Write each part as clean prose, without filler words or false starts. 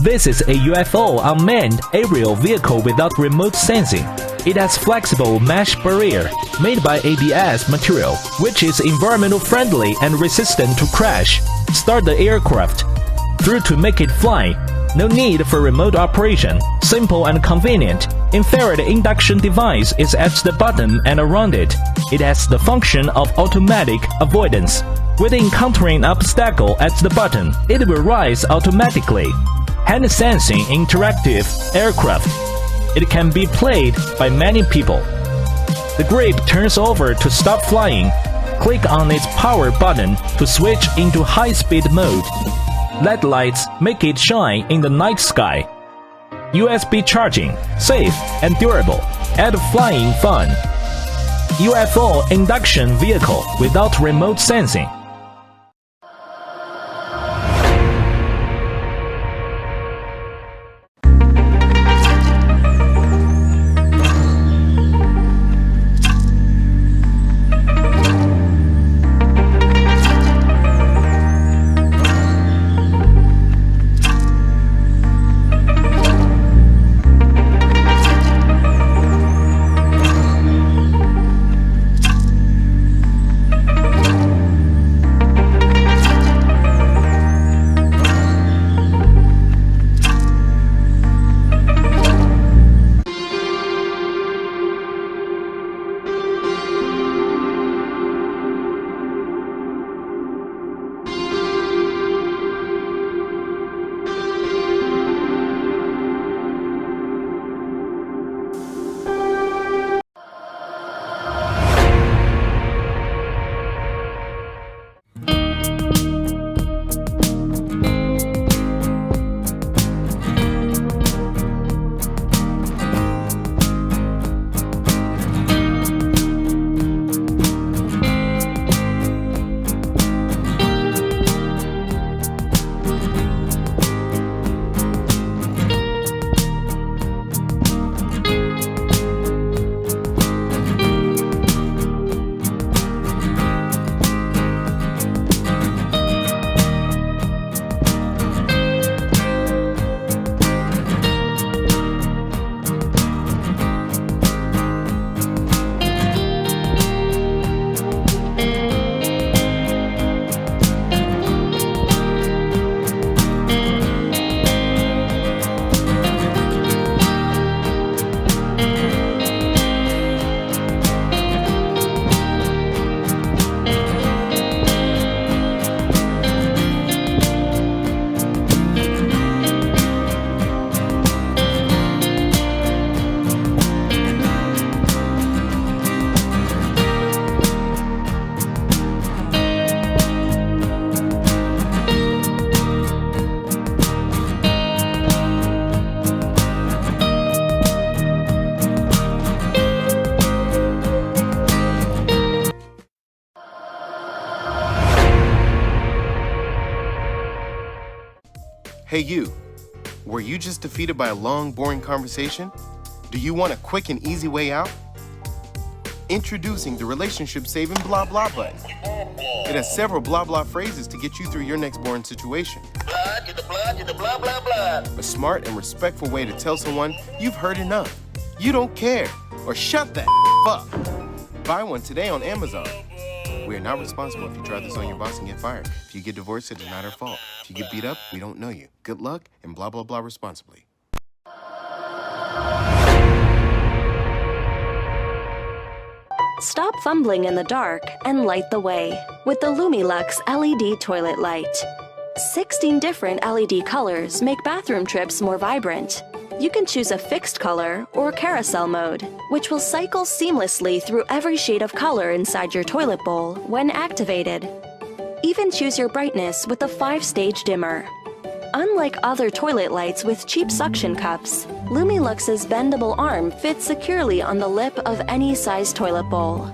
This is a UFO unmanned aerial vehicle without remote sensing. It has flexible mesh barrier made by ABS material, which is environmental friendly and resistant to crash. Start the aircraft. Through to make it fly. No need for remote operation. Simple and convenient. Infrared induction device is at the bottom and around it. It has the function of automatic avoidance. With encountering obstacle at the bottom, it will rise automatically. Hand sensing interactive aircraft. It can be played by many people. The grip turns over to stop flying. Click on its power button to switch into high-speed mode. LED lights make it shine in the night sky. USB charging, safe and durable. Add flying fun. UFO induction vehicle without remote sensing. Hey you, were you just defeated by a long, boring conversation? Do you want a quick and easy way out? Introducing the relationship-saving blah blah button. It has several blah blah phrases to get you through your next boring situation. Blah, blah, blah. A smart and respectful way to tell someone you've heard enough, you don't care, or shut that up. Buy one today on Amazon. We are not responsible if you try this on your boss and get fired. If you get divorced, it is not our fault. If you get beat up, we don't know you. Good luck and blah blah blah responsibly. Stop fumbling in the dark and light the way with the Lumilux LED toilet light. 16 different LED colors make bathroom trips more vibrant. You can choose a fixed color or carousel mode, which will cycle seamlessly through every shade of color inside your toilet bowl when activated. Even choose your brightness with a 5-stage dimmer. Unlike other toilet lights with cheap suction cups, Lumilux's bendable arm fits securely on the lip of any size toilet bowl.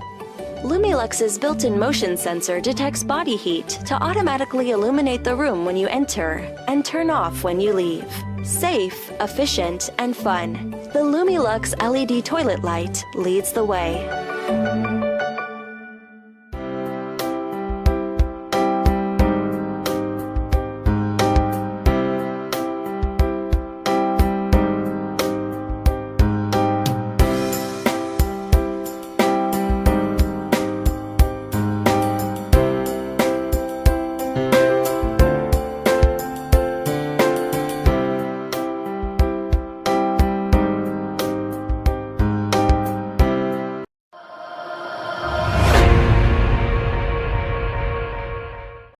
Lumilux's built-in motion sensor detects body heat to automatically illuminate the room when you enter and turn off when you leave. Safe, efficient, and fun. The Lumilux LED toilet light leads the way.